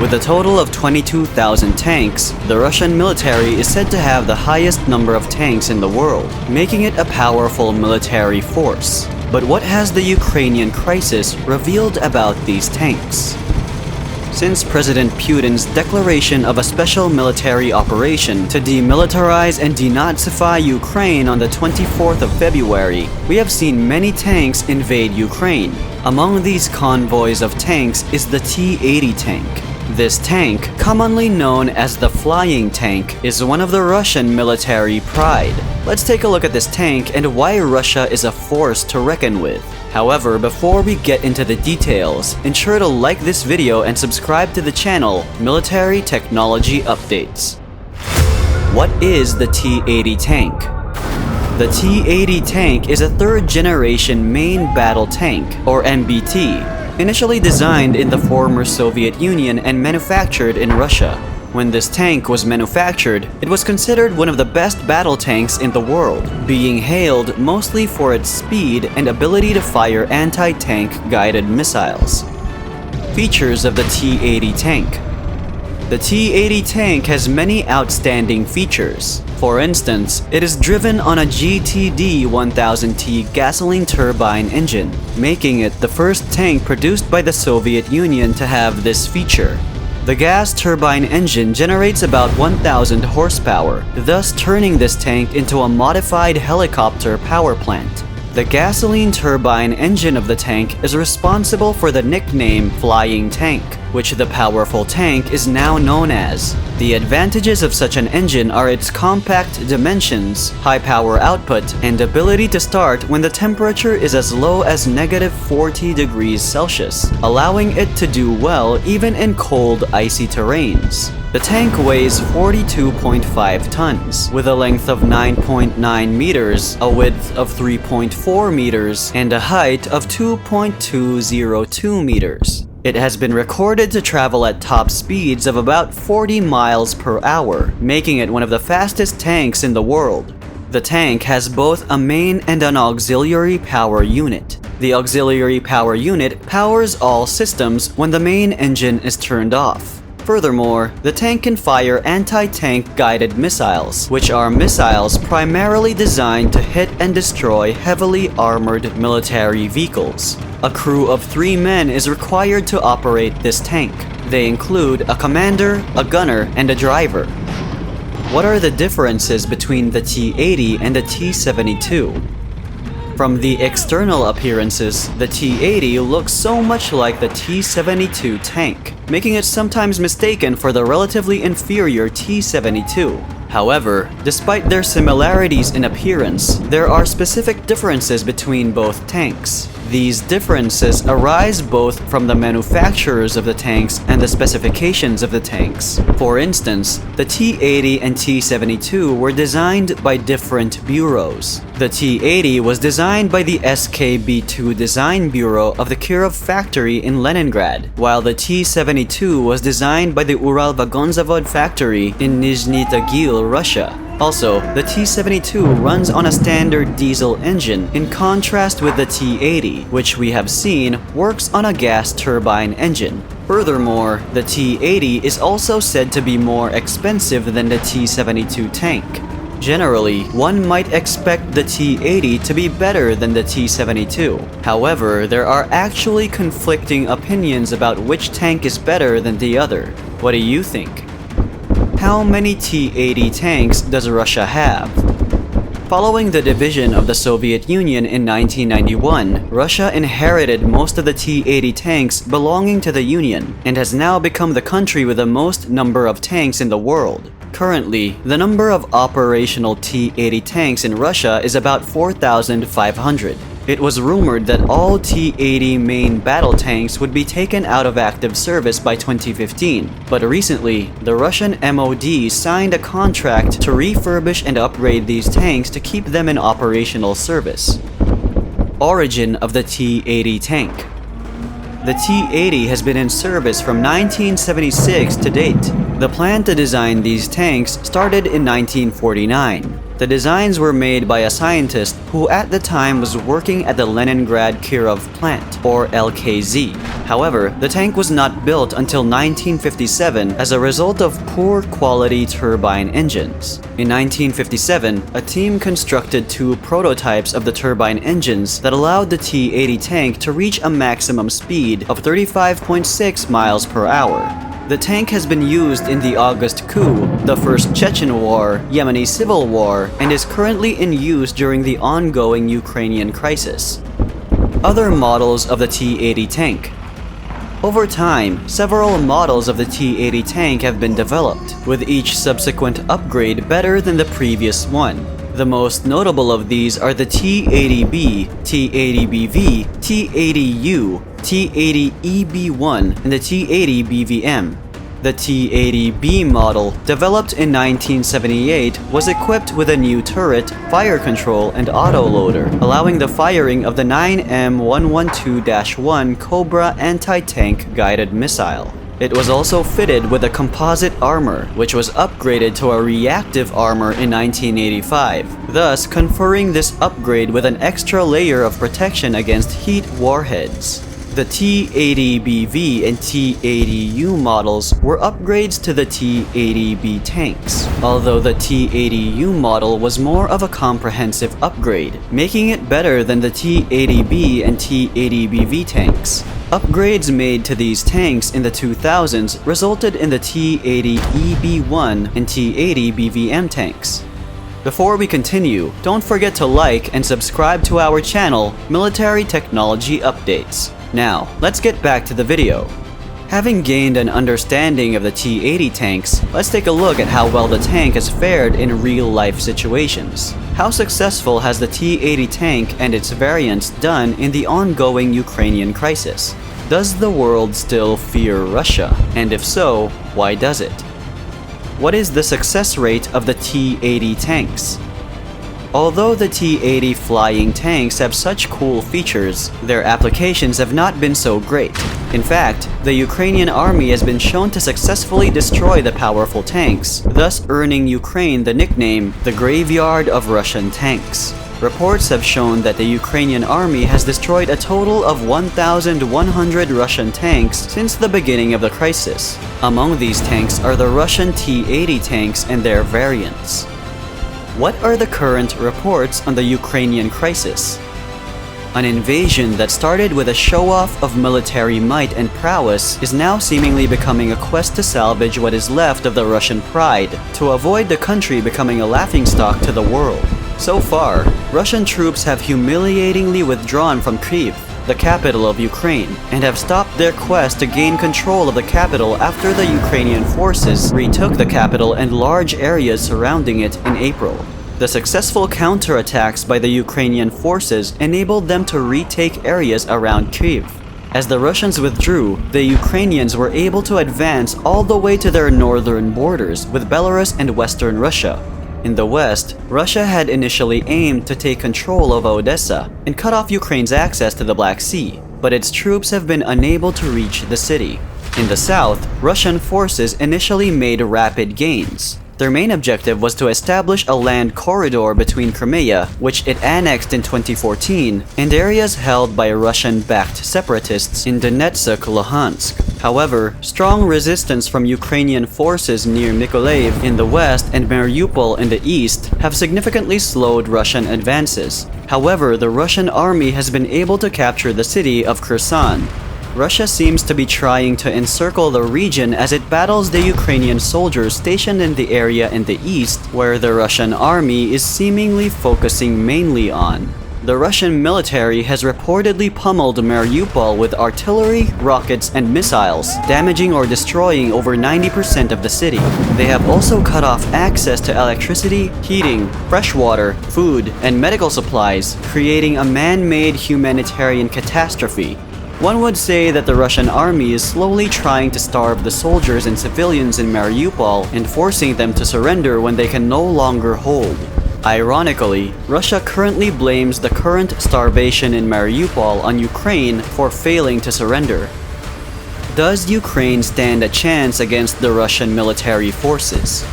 With a total of 22,000 tanks, the Russian military is said to have the highest number of tanks in the world, making it a powerful military force. But what has the Ukrainian crisis revealed about these tanks? Since President Putin's declaration of a special military operation to demilitarize and denazify Ukraine on the 24th of February, we have seen many tanks invade Ukraine. Among these convoys of tanks is the T-80 tank. This tank, commonly known as the flying tank, is one of the Russian military pride. Let's take a look at this tank and why Russia is a force to reckon with. However, before we get into the details, ensure to like this video and subscribe to the channel Military Technology Updates. What is the T-80 tank? The T-80 tank is a third-generation main battle tank, or MBT, initially designed in the former Soviet Union and manufactured in Russia. When this tank was manufactured, it was considered one of the best battle tanks in the world, being hailed mostly for its speed and ability to fire anti-tank guided missiles. Features of the T-80 tank. The T-80 tank has many outstanding features. For instance, it is driven on a GTD-1000T gasoline turbine engine, making it the first tank produced by the Soviet Union to have this feature. The gas turbine engine generates about 1,000 horsepower, thus turning this tank into a modified helicopter power plant. The gasoline turbine engine of the tank is responsible for the nickname Flying Tank, which the powerful tank is now known as. The advantages of such an engine are its compact dimensions, high power output, and ability to start when the temperature is as low as -40 degrees Celsius, allowing it to do well even in cold, icy terrains. The tank weighs 42.5 tons, with a length of 9.9 meters, a width of 3.4 meters, and a height of 2.202 meters. It has been recorded to travel at top speeds of about 40 miles per hour, making it one of the fastest tanks in the world. The tank has both a main and an auxiliary power unit. The auxiliary power unit powers all systems when the main engine is turned off. Furthermore, the tank can fire anti-tank guided missiles, which are missiles primarily designed to hit and destroy heavily armored military vehicles. A crew of 3 men is required to operate this tank. They include a commander, a gunner, and a driver. What are the differences between the T-80 and the T-72? From the external appearances, the T-80 looks so much like the T-72 tank, making it sometimes mistaken for the relatively inferior T-72. However, despite their similarities in appearance, there are specific differences between both tanks. These differences arise both from the manufacturers of the tanks and the specifications of the tanks. For instance, the T-80 and T-72 were designed by different bureaus. The T-80 was designed by the SKB-2 Design Bureau of the Kirov factory in Leningrad, while the T-72 was designed by the Ural Vagonzavod factory in Nizhny Tagil, Russia. Also, the T-72 runs on a standard diesel engine in contrast with the T-80, which we have seen works on a gas turbine engine. Furthermore, the T-80 is also said to be more expensive than the T-72 tank. Generally, one might expect the T-80 to be better than the T-72. However, there are actually conflicting opinions about which tank is better than the other. What do you think? How many T-80 tanks does Russia have? Following the division of the Soviet Union in 1991, Russia inherited most of the T-80 tanks belonging to the Union and has now become the country with the most number of tanks in the world. Currently, the number of operational T-80 tanks in Russia is about 4,500. It was rumored that all T-80 main battle tanks would be taken out of active service by 2015, but recently, the Russian MOD signed a contract to refurbish and upgrade these tanks to keep them in operational service. Origin of the T-80 tank. The T-80 has been in service from 1976 to date. The plan to design these tanks started in 1949. The designs were made by a scientist who at the time was working at the Leningrad Kirov plant, or LKZ. However, the tank was not built until 1957 as a result of poor quality turbine engines. In 1957, a team constructed 2 prototypes of the turbine engines that allowed the T-80 tank to reach a maximum speed of 35.6 miles per hour. The tank has been used in the August coup, the First Chechen War, Yemeni Civil War, and is currently in use during the ongoing Ukrainian crisis. Other models of the T-80 tank. Over time, several models of the T-80 tank have been developed, with each subsequent upgrade better than the previous one. The most notable of these are the T-80B, T-80BV, T-80U, T-80EB1, and the T-80BVM. The T-80B model, developed in 1978, was equipped with a new turret, fire control, and autoloader, allowing the firing of the 9M112-1 Cobra anti-tank guided missile. It was also fitted with a composite armor, which was upgraded to a reactive armor in 1985, thus conferring this upgrade with an extra layer of protection against heat warheads. The T-80BV and T-80U models were upgrades to the T-80B tanks, although the T-80U model was more of a comprehensive upgrade, making it better than the T-80B and T-80BV tanks. Upgrades made to these tanks in the 2000s resulted in the T-80EB1 and T-80BVM tanks. Before we continue, don't forget to like and subscribe to our channel, Military Technology Updates. Now, let's get back to the video. Having gained an understanding of the T-80 tanks, let's take a look at how well the tank has fared in real-life situations. How successful has the T-80 tank and its variants done in the ongoing Ukrainian crisis? Does the world still fear Russia? And if so, why does it? What is the success rate of the T-80 tanks? Although the T-80 flying tanks have such cool features, their applications have not been so great. In fact, the Ukrainian army has been shown to successfully destroy the powerful tanks, thus earning Ukraine the nickname the Graveyard of Russian Tanks. Reports have shown that the Ukrainian army has destroyed a total of 1,100 Russian tanks since the beginning of the crisis. Among these tanks are the Russian T-80 tanks and their variants. What are the current reports on the Ukrainian crisis? An invasion that started with a show-off of military might and prowess is now seemingly becoming a quest to salvage what is left of the Russian pride, to avoid the country becoming a laughingstock to the world. So far, Russian troops have humiliatingly withdrawn from Kyiv, the capital of Ukraine, and have stopped their quest to gain control of the capital after the Ukrainian forces retook the capital and large areas surrounding it in April. The successful counterattacks by the Ukrainian forces enabled them to retake areas around Kyiv. As the Russians withdrew, the Ukrainians were able to advance all the way to their northern borders with Belarus and Western Russia. In the west, Russia had initially aimed to take control of Odessa and cut off Ukraine's access to the Black Sea, but its troops have been unable to reach the city. In the south, Russian forces initially made rapid gains. Their main objective was to establish a land corridor between Crimea, which it annexed in 2014, and areas held by Russian-backed separatists in Donetsk, Luhansk. However, strong resistance from Ukrainian forces near Mykolaiv in the west and Mariupol in the east have significantly slowed Russian advances. However, the Russian army has been able to capture the city of Kherson. Russia seems to be trying to encircle the region as it battles the Ukrainian soldiers stationed in the area in the east, where the Russian army is seemingly focusing mainly on. The Russian military has reportedly pummeled Mariupol with artillery, rockets, and missiles, damaging or destroying over 90% of the city. They have also cut off access to electricity, heating, fresh water, food, and medical supplies, creating a man-made humanitarian catastrophe. One would say that the Russian army is slowly trying to starve the soldiers and civilians in Mariupol and forcing them to surrender when they can no longer hold. Ironically, Russia currently blames the current starvation in Mariupol on Ukraine for failing to surrender. Does Ukraine stand a chance against the Russian military forces?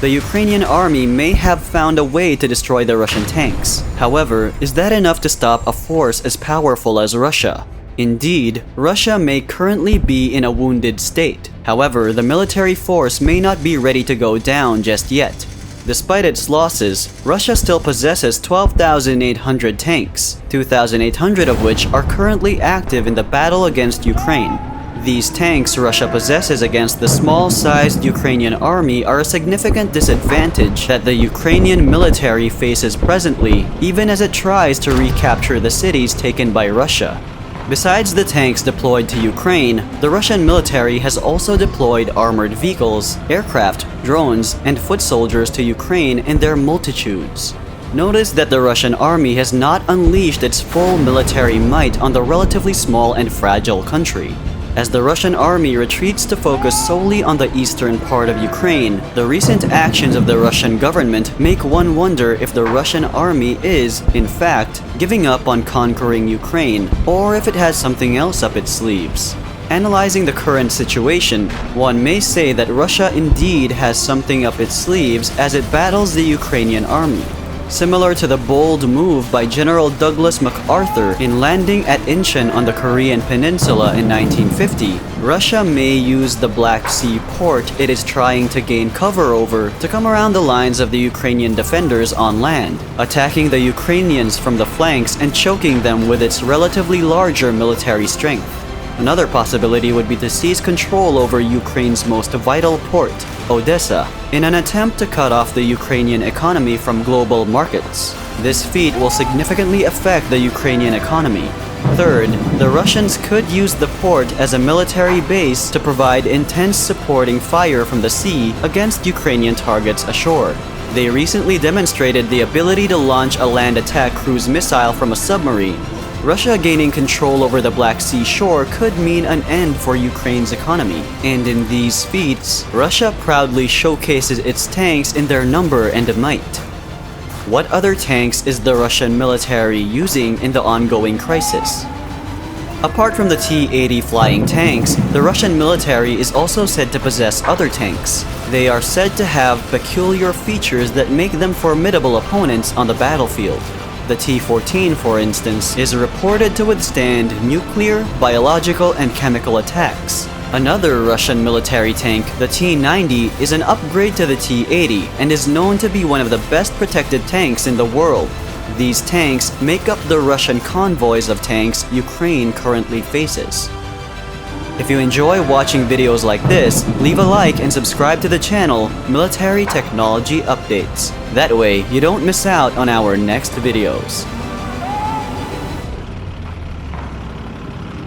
The Ukrainian army may have found a way to destroy the Russian tanks. However, is that enough to stop a force as powerful as Russia? Indeed, Russia may currently be in a wounded state. However, the military force may not be ready to go down just yet. Despite its losses, Russia still possesses 12,800 tanks, 2,800 of which are currently active in the battle against Ukraine. These tanks Russia possesses against the small-sized Ukrainian army are a significant disadvantage that the Ukrainian military faces presently, even as it tries to recapture the cities taken by Russia. Besides the tanks deployed to Ukraine, the Russian military has also deployed armored vehicles, aircraft, drones, and foot soldiers to Ukraine in their multitudes. Notice that the Russian army has not unleashed its full military might on the relatively small and fragile country. As the Russian army retreats to focus solely on the eastern part of Ukraine, the recent actions of the Russian government make one wonder if the Russian army is, in fact, giving up on conquering Ukraine, or if it has something else up its sleeves. Analyzing the current situation, one may say that Russia indeed has something up its sleeves as it battles the Ukrainian army. Similar to the bold move by General Douglas MacArthur in landing at Incheon on the Korean peninsula in 1950, Russia may use the Black Sea port it is trying to gain cover over to come around the lines of the Ukrainian defenders on land, attacking the Ukrainians from the flanks and choking them with its relatively larger military strength. Another possibility would be to seize control over Ukraine's most vital port, Odessa, in an attempt to cut off the Ukrainian economy from global markets. This feat will significantly affect the Ukrainian economy. Third, the Russians could use the port as a military base to provide intense supporting fire from the sea against Ukrainian targets ashore. They recently demonstrated the ability to launch a land attack cruise missile from a submarine. Russia gaining control over the Black Sea shore could mean an end for Ukraine's economy, and in these feats, Russia proudly showcases its tanks in their number and might. What other tanks is the Russian military using in the ongoing crisis? Apart from the T-80 flying tanks, the Russian military is also said to possess other tanks. They are said to have peculiar features that make them formidable opponents on the battlefield. The T-14, for instance, is reported to withstand nuclear, biological, and chemical attacks. Another Russian military tank, the T-90, is an upgrade to the T-80 and is known to be one of the best protected tanks in the world. These tanks make up the Russian convoys of tanks Ukraine currently faces. If you enjoy watching videos like this, leave a like and subscribe to the channel Military Technology Updates. That way, you don't miss out on our next videos.